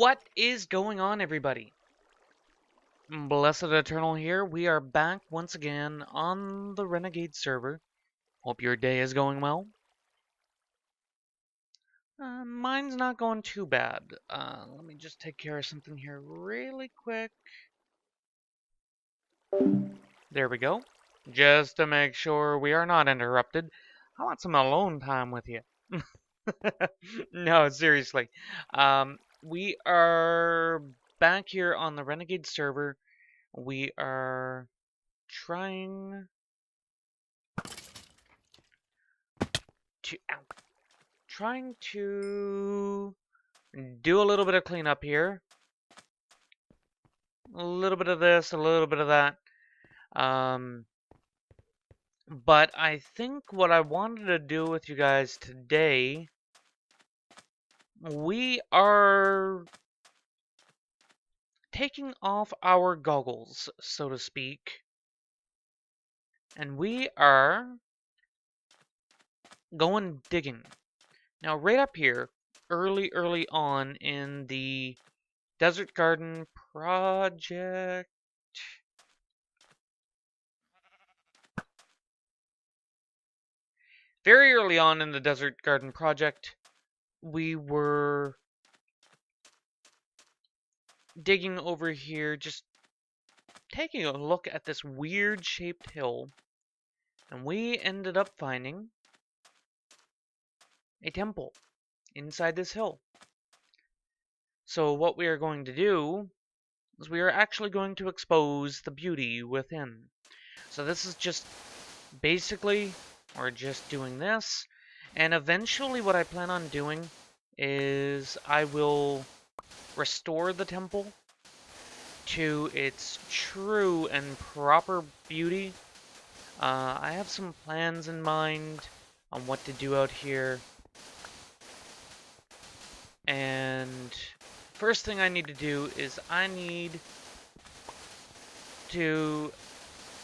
What is going on, everybody? Blessed Eternal here. We are back once again on the Renegade server. Hope your day is going well. Mine's not going too bad. Let me just take care of something here really quick. There we go. Just to make sure we are not interrupted. I want some alone time with you. No, seriously. We are back here on the Renegade server. We are trying to do a little bit of cleanup here. A little bit of this, a little bit of that. But I think what I wanted to do with you guys today, we are taking off our goggles, so to speak, and we are going digging. Now, right up here, early on in the Desert Garden project. Very early on in the Desert Garden project, we were digging over here, just taking a look at this weird shaped hill, and we ended up finding a temple inside this hill. So what we are going to do is we are actually going to expose the beauty within. So this is just basically, we're just doing this, and eventually what I plan on doing is I will restore the temple to its true and proper beauty. I have some plans in mind on what to do out here, and first thing I need to do is I need to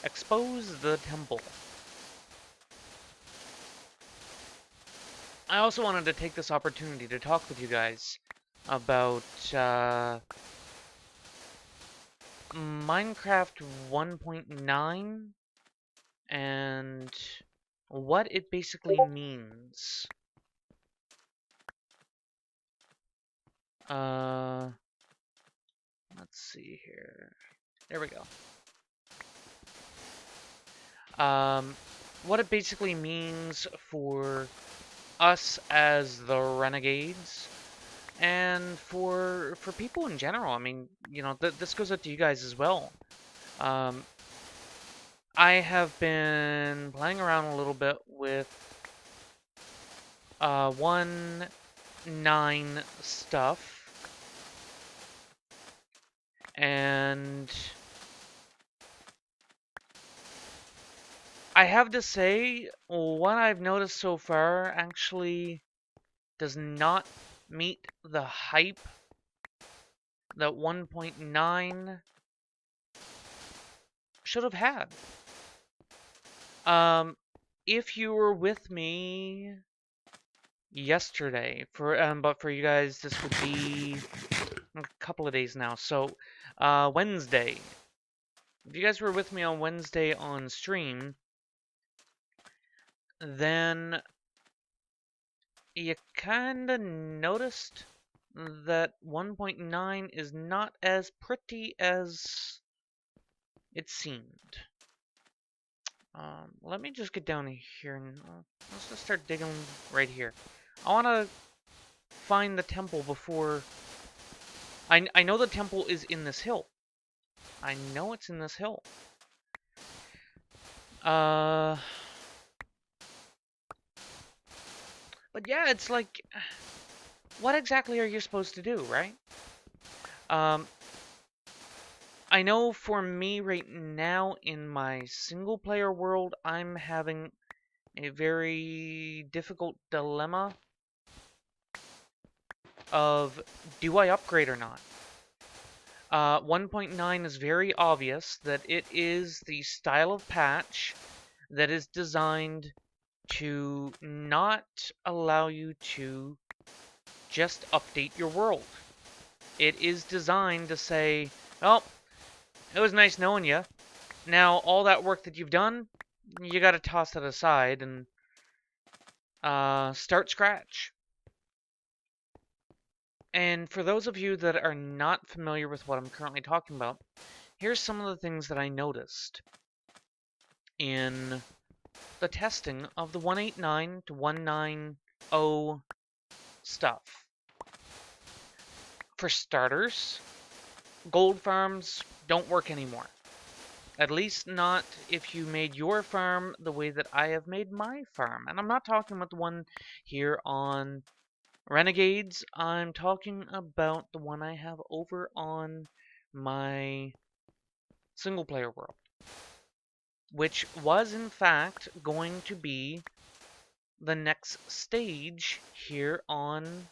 expose the temple. I also wanted to take this opportunity to talk with you guys about Minecraft 1.9 and what it basically means. Let's see here. There we go. What it basically means for us as the Renegades, and for people in general. I mean, you know, this goes out to you guys as well. I have been playing around a little bit with 1.9 stuff, and I have to say, what I've noticed so far actually does not meet the hype that 1.9 should have had. If you were with me yesterday, but for you guys, this would be a couple of days now. So, Wednesday. If you guys were with me on Wednesday on stream, then you kinda noticed that 1.9 is not as pretty as it seemed. Let me just get down here and let's just start digging right here. I want to find the temple before... I know the temple is in this hill. I know it's in this hill. But yeah, it's like... What exactly are you supposed to do, right? I know for me right now in my single player world, I'm having a very difficult dilemma of, do I upgrade or not? 1.9 is very obvious that it is the style of patch that is designed to not allow you to just update your world. It is designed to say, well, it was nice knowing you. Now, all that work that you've done, you gotta toss it aside and start scratch. And for those of you that are not familiar with what I'm currently talking about, here's some of the things that I noticed in the testing of the 189 to 190 stuff. For starters, gold farms don't work anymore. At least not if you made your farm the way that I have made my farm. And I'm not talking about the one here on Renegades. I'm talking about the one I have over on my single player world, which was in fact going to be the next stage here on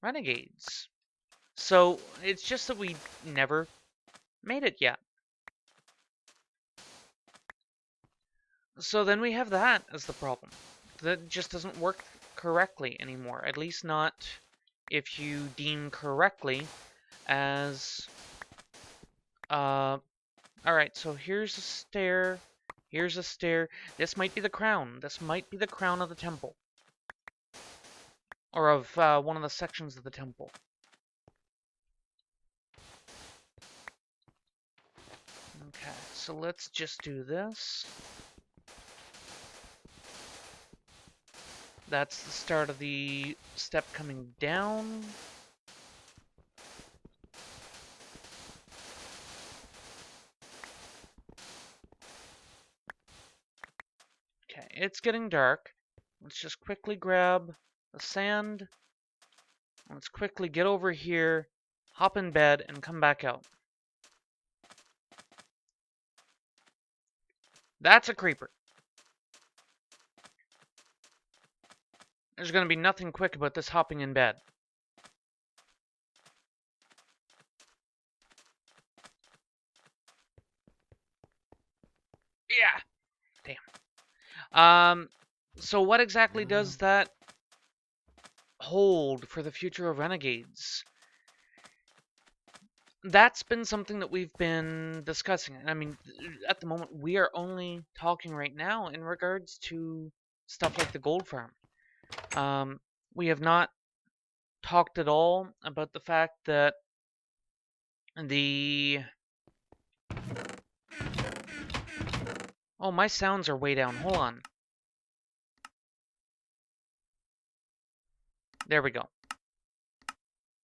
Renegades. So it's just that we never made it yet. So then we have that as the problem. That just doesn't work correctly anymore. At least not if you deem correctly as... Alright, so here's a stair. Here's a stair. This might be the crown. This might be the crown of the temple. Or of one of the sections of the temple. Okay, so let's just do this. That's the start of the step coming down. Okay, it's getting dark. Let's just quickly grab the sand. Let's quickly get over here, hop in bed, and come back out. That's a creeper. There's going to be nothing quick about this hopping in bed. Yeah. Damn. So what exactly does that hold for the future of Renegades? That's been something that we've been discussing. I mean, at the moment, we are only talking right now in regards to stuff like the gold farm. We have not talked at all about the fact that the... Oh, my sounds are way down. Hold on. There we go.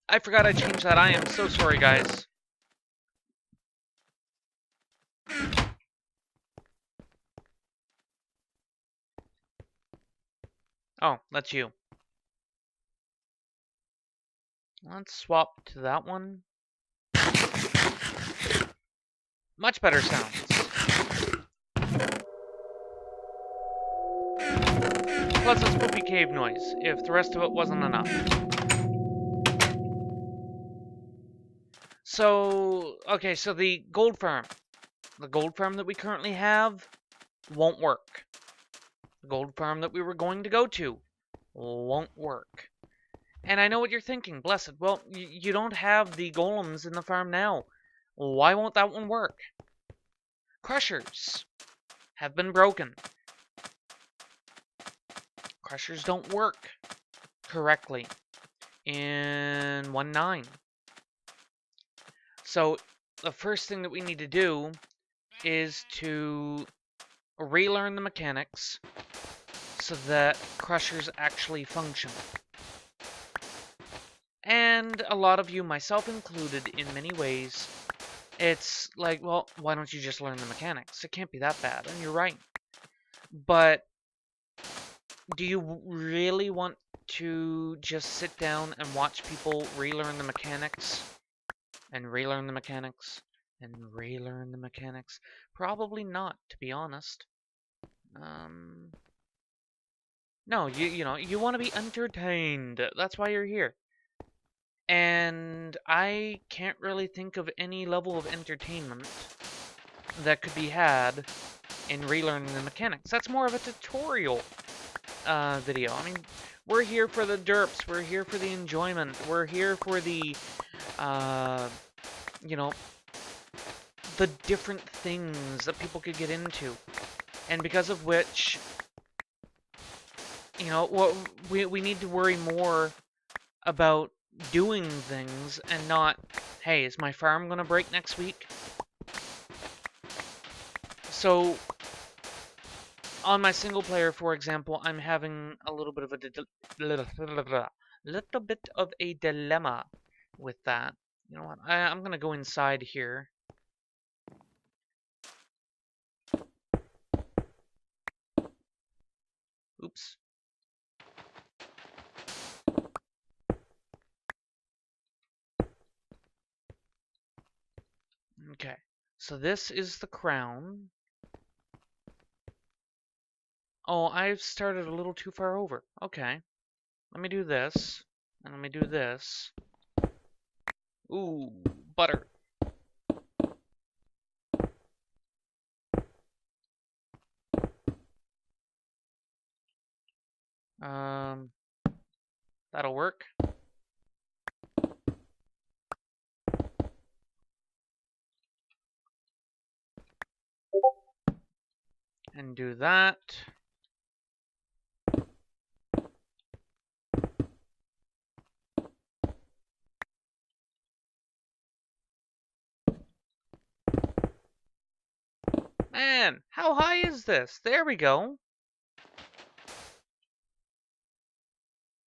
I forgot I changed that. I am so sorry, guys. Oh, that's you. Let's swap to that one. Much better sounds. Plus a spooky cave noise, if the rest of it wasn't enough. So, okay, so the gold farm that we currently have won't work. The gold farm that we were going to go to won't work. And I know what you're thinking, blessed. Well, you don't have the golems in the farm now. Why won't that one work? Crushers have been broken. Crushers don't work correctly in 1.9. So the first thing that we need to do is to relearn the mechanics so that crushers actually function. And a lot of you, myself included, in many ways, it's like, well, why don't you just learn the mechanics? It can't be that bad, and you're right. But do you really want to just sit down and watch people relearn the mechanics? And relearn the mechanics? And relearn the mechanics? Probably not, to be honest. No, you know, you want to be entertained. That's why you're here. And I can't really think of any level of entertainment that could be had in relearning the mechanics. That's more of a tutorial video. I mean, we're here for the derps. We're here for the enjoyment. We're here for the you know, the different things that people could get into. And because of which, you know, we need to worry more about doing things and not, hey, is my farm going to break next week? So, on my single player, for example, I'm having a little bit of a dilemma with that. You know what? I'm going to go inside here. Oops. Okay, so this is the crown. Oh, I've started a little too far over. Okay, let me do this, and let me do this. Ooh, butter. That'll work. And do that. Man, how high is this? There we go.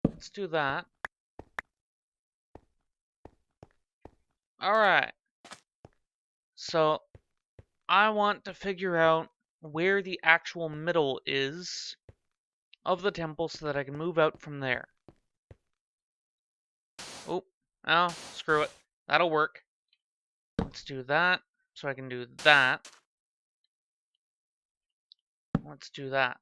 Let's do that. Alright. So, I want to figure out where the actual middle is of the temple so that I can move out from there. Oh, screw it. That'll work. Let's do that, so I can do that. Let's do that.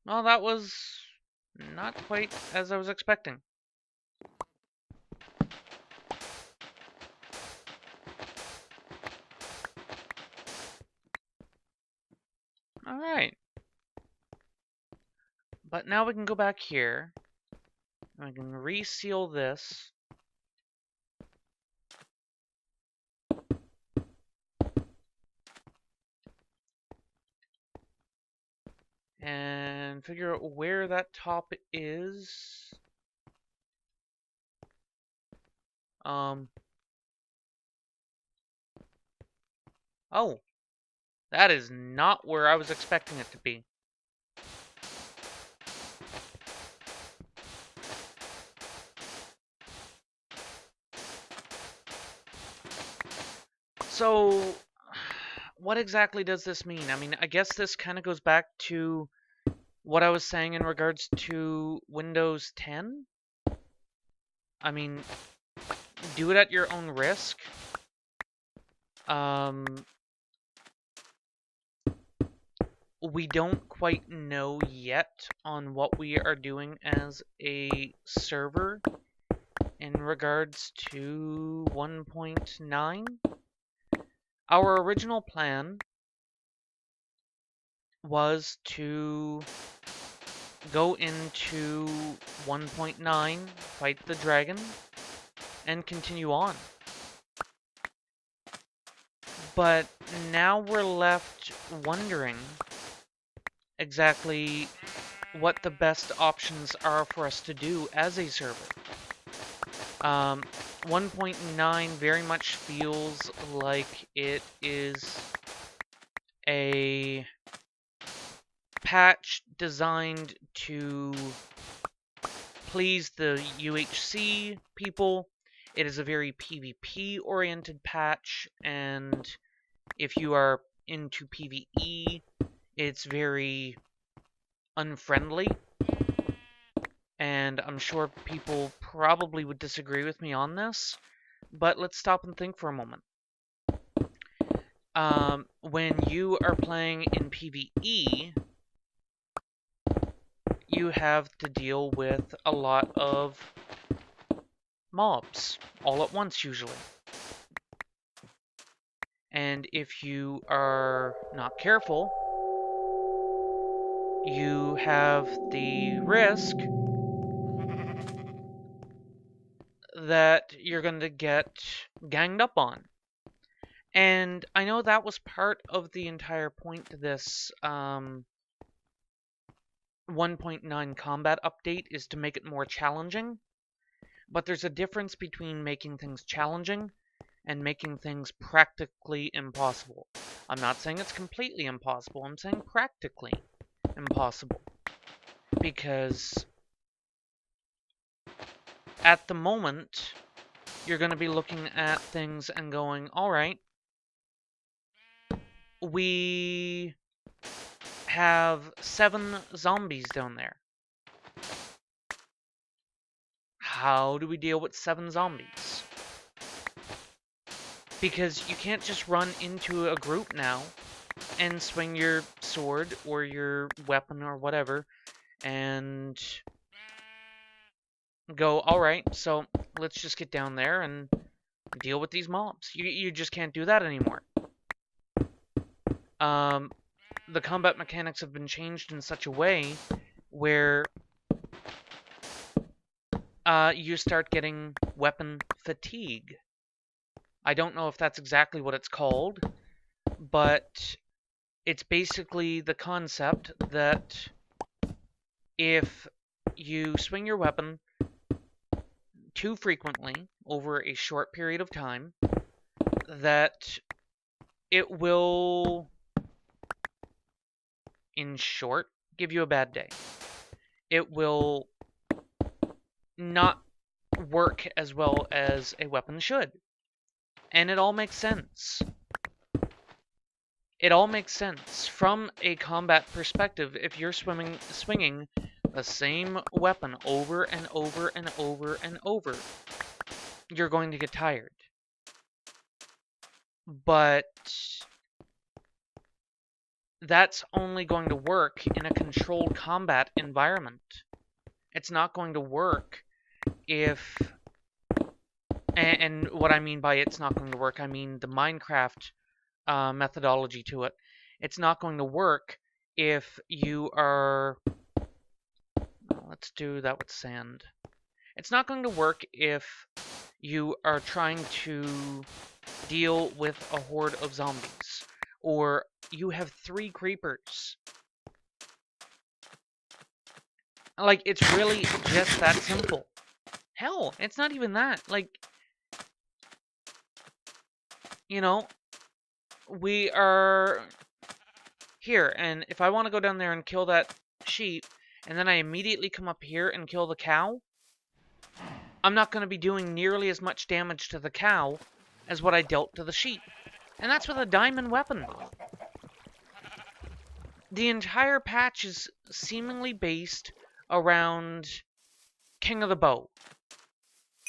Well, that was not quite as I was expecting. Alright. But now we can go back here. And I can reseal this. And figure out where that top is. Oh. That is not where I was expecting it to be. So, what exactly does this mean? I mean, I guess this kind of goes back to what I was saying in regards to Windows 10. I mean, do it at your own risk. We don't quite know yet on what we are doing as a server in regards to 1.9. Our original plan was to go into 1.9, fight the dragon, and continue on. But now we're left wondering exactly what the best options are for us to do as a server. 1.9 very much feels like it is a patch designed to please the UHC people. It is a very PvP-oriented patch, and if you are into PvE, it's very unfriendly. And I'm sure people probably would disagree with me on this, but let's stop and think for a moment. When you are playing in PvE, you have to deal with a lot of mobs all at once usually. And if you are not careful, you have the risk that you're going to get ganged up on. And I know that was part of the entire point to this 1.9 combat update, is to make it more challenging. But there's a difference between making things challenging and making things practically impossible. I'm not saying it's completely impossible, I'm saying practically impossible. Because at the moment, you're going to be looking at things and going, alright, we have 7 zombies down there. How do we deal with 7 zombies? Because you can't just run into a group now and swing your sword or your weapon or whatever and go, alright, so let's just get down there and deal with these mobs. You just can't do that anymore. The combat mechanics have been changed in such a way where you start getting weapon fatigue. I don't know if that's exactly what it's called, but it's basically the concept that if you swing your weapon too frequently over a short period of time, that it will, in short, give you a bad day. It will not work as well as a weapon should. And it all makes sense. It all makes sense. From a combat perspective, if you're swinging the same weapon over and over and over and over, you're going to get tired. But that's only going to work in a controlled combat environment. It's not going to work if... And what I mean by it's not going to work, I mean the Minecraft methodology to it. It's not going to work if you are... Let's do that with sand. It's not going to work if you are trying to deal with a horde of zombies, or you have 3 creepers. Like, it's really just that simple. Hell, it's not even that. Like, you know, we are here, and if I want to go down there and kill that sheep, and then I immediately come up here and kill the cow, I'm not going to be doing nearly as much damage to the cow as what I dealt to the sheep. And that's with a diamond weapon. The entire patch is seemingly based around King of the Bow,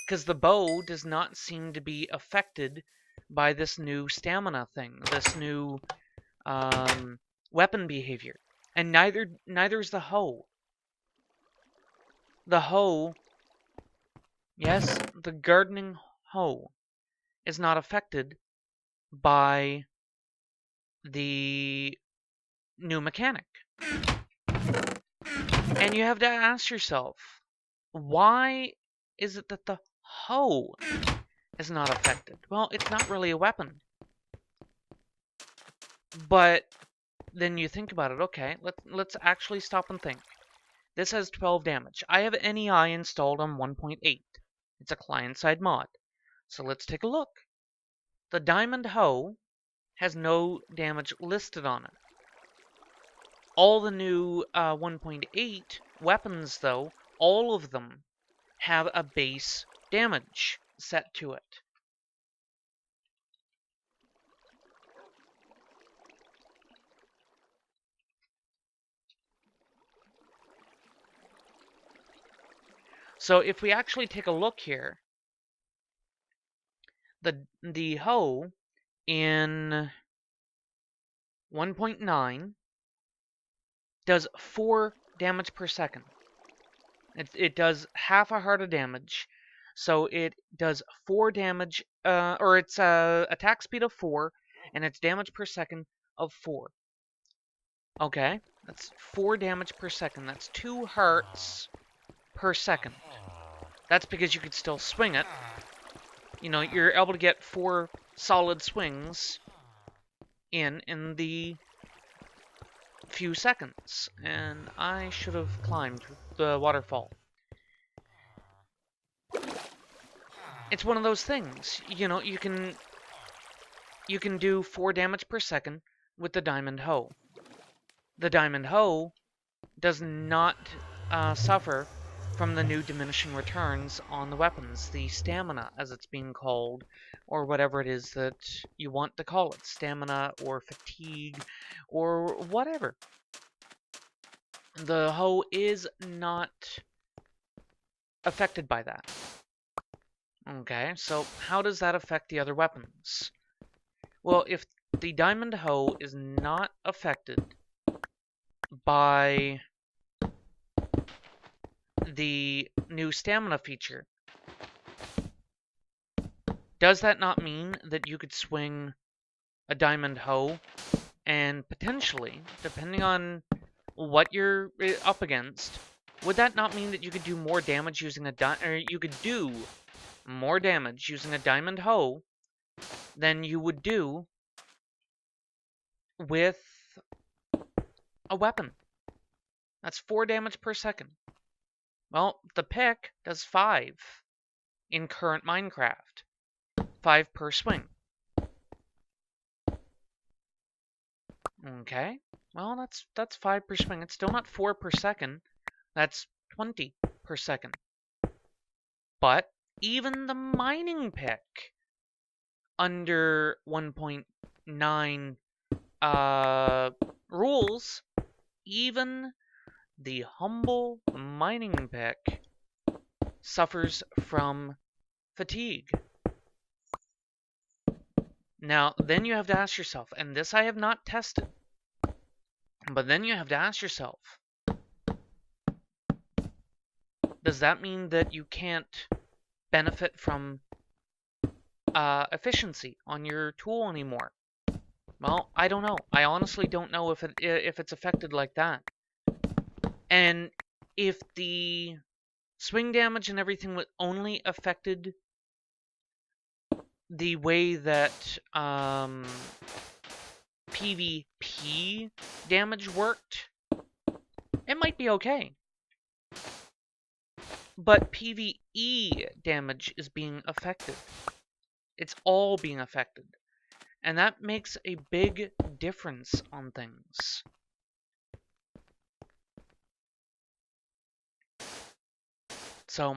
because the bow does not seem to be affected by this new stamina thing, this new weapon behavior. And neither is the hoe. The hoe, yes, the gardening hoe, is not affected by the new mechanic. And you have to ask yourself, why is it that the hoe is not affected? Well, it's not really a weapon. But then you think about it, okay, let's actually stop and think. This has 12 damage. I have NEI installed on 1.8. It's a client-side mod. So let's take a look. The diamond hoe has no damage listed on it. All the new 1.8 weapons, though, all of them have a base damage set to it. So if we actually take a look here, the hoe in 1.9 does 4 damage per second. It does half a heart of damage, so it does 4 damage, or it's attack speed of 4 and its damage per second of 4. Okay, that's 4 damage per second. That's 2 hearts per second. That's because you could still swing it. You know, you're able to get 4 solid swings in the few seconds. And I should have climbed the waterfall. It's one of those things. You know, you can do 4 damage per second with the diamond hoe. The diamond hoe does not suffer from the new diminishing returns on the weapons, the stamina, as it's being called, or whatever it is that you want to call it, stamina or fatigue or whatever. The hoe is not affected by that. Okay, so how does that affect the other weapons? Well, if the diamond hoe is not affected by the new stamina feature, does that not mean that you could swing a diamond hoe and potentially, depending on what you're up against, would that not mean that you could do more damage using more damage using a diamond hoe than you would do with a weapon? That's 4 damage per second. Well, the pick does 5 in current Minecraft. 5 per swing. Okay, well, that's 5 per swing. It's still not 4 per second. That's 20 per second. But even the mining pick under 1.9 rules, even the humble mining pick suffers from fatigue. Now, then you have to ask yourself, and this I have not tested, but then you have to ask yourself, does that mean that you can't benefit from efficiency on your tool anymore? Well, I don't know. I honestly don't know if it's affected like that. And if the swing damage and everything only affected the way that PvP damage worked, it might be okay. But PvE damage is being affected. It's all being affected. And that makes a big difference on things. So,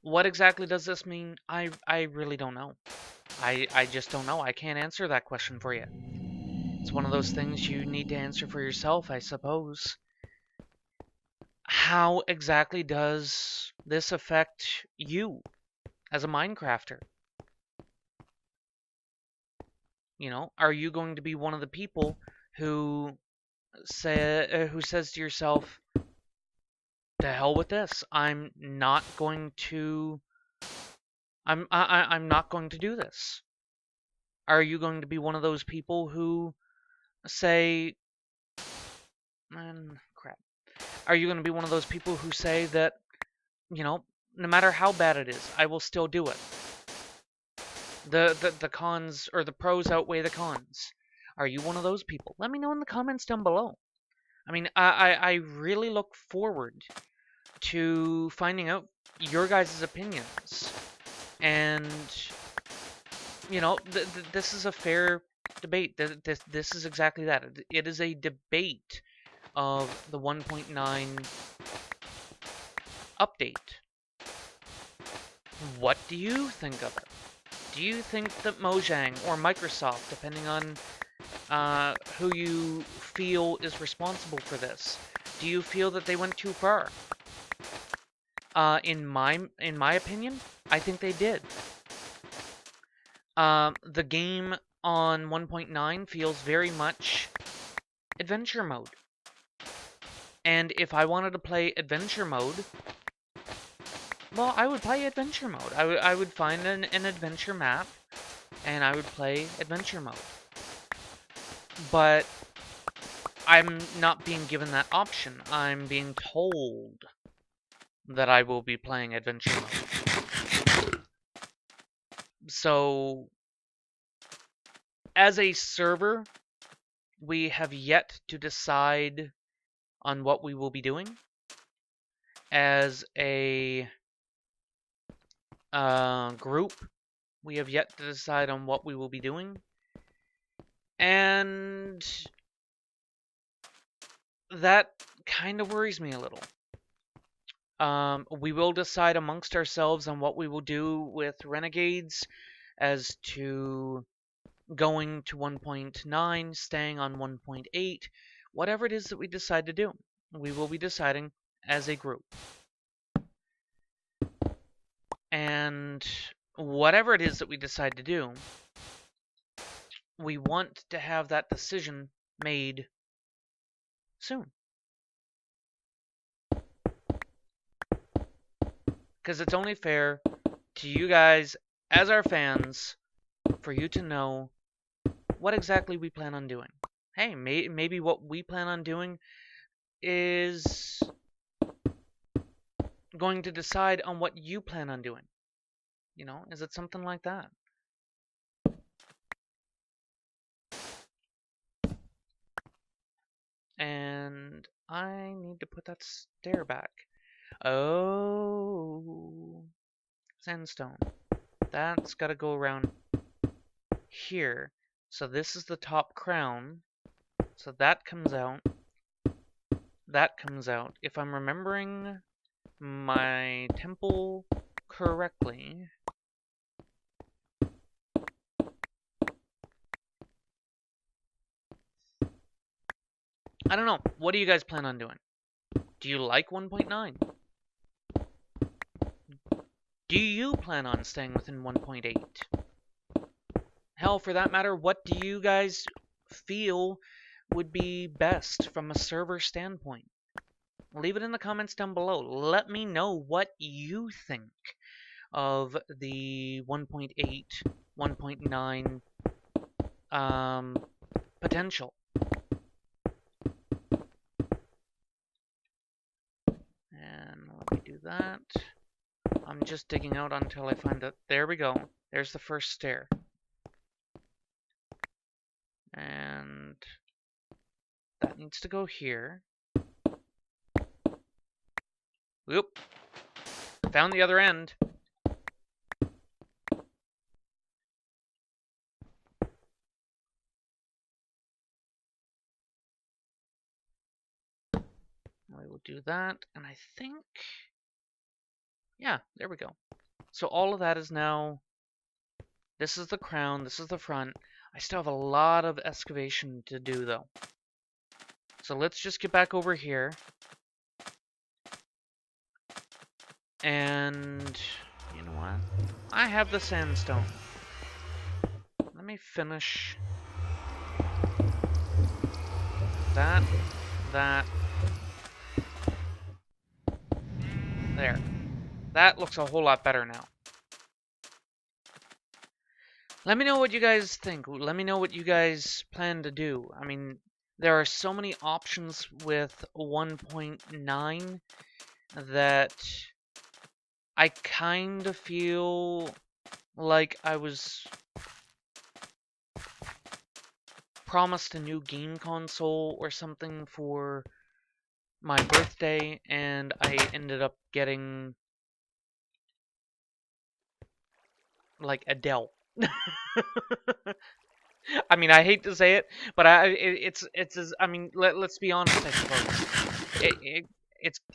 what exactly does this mean? I really don't know. I just don't know. I can't answer that question for you. It's one of those things you need to answer for yourself, I suppose. How exactly does this affect you as a Minecrafter? You know, are you going to be one of the people who says to yourself, "To hell with this. I'm not going to do this"? Are you going to be one of those people who say, crap. Are you going to be one of those people who say that, you know, no matter how bad it is, I will still do it? The cons or the pros outweigh the cons. Are you one of those people? Let me know in the comments down below. I mean, I really look forward to finding out your guys' opinions. And, you know, this is a fair debate. This is exactly that. It is a debate of the 1.9 update. What do you think of it? Do you think that Mojang or Microsoft, depending on who you feel is responsible for this, do you feel that they went too far? In my opinion, I think they did. The game on 1.9 feels very much adventure mode. And if I wanted to play adventure mode, well, I would play adventure mode. I would find an adventure map, and I would play adventure mode. but I'm not being given that option. I'm being told that I will be playing adventure mode. So, as a server, we have yet to decide on what we will be doing. As a group, we have yet to decide on what we will be doing. And that kind of worries me a little. We will decide amongst ourselves on what we will do with Renegades as to going to 1.9, staying on 1.8, whatever it is that we decide to do. We will be deciding as a group. And whatever it is that we decide to do, we want to have that decision made soon. Because it's only fair to you guys, as our fans, for you to know what exactly we plan on doing. Hey, maybe what we plan on doing is going to decide on what you plan on doing. You know, is it something like that? And I need to put that stair back. Oh, sandstone. That's got to go around here. So this is the top crown. So that comes out. That comes out. If I'm remembering my temple correctly, I don't know. What do you guys plan on doing? Do you like 1.9? Do you plan on staying within 1.8? Hell, for that matter, what do you guys feel would be best from a server standpoint? Leave it in the comments down below. Let me know what you think of the 1.8, 1.9 potential. And let me do that. I'm just digging out until I find it. There we go. There's the first stair. And that needs to go here. Whoop. Found the other end. We will do that, and I think, yeah, there we go. So all of that is now, this is the crown, this is the front. I still have a lot of excavation to do, though. So let's just get back over here. And, you know what? I have the sandstone. Let me finish that. There. That looks a whole lot better now. Let me know what you guys think. Let me know what you guys plan to do. I mean, there are so many options with 1.9 that I kind of feel like I was promised a new game console or something for my birthday, and I ended up getting like a Dell. I mean, I hate to say it, but it's as, I mean, let's be honest, I suppose.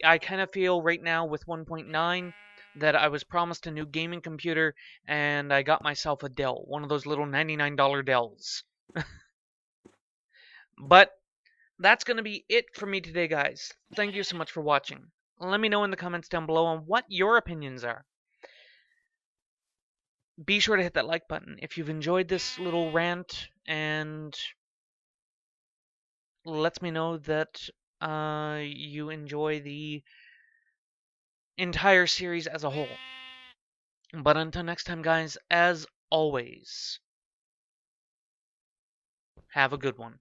I kind of feel right now with 1.9 that I was promised a new gaming computer and I got myself a Dell, one of those little $99 Dells. But that's going to be it for me today, guys. Thank you so much for watching. Let me know in the comments down below on what your opinions are. Be sure to hit that like button if you've enjoyed this little rant, and lets me know that you enjoy the entire series as a whole. But until next time, guys, as always, have a good one.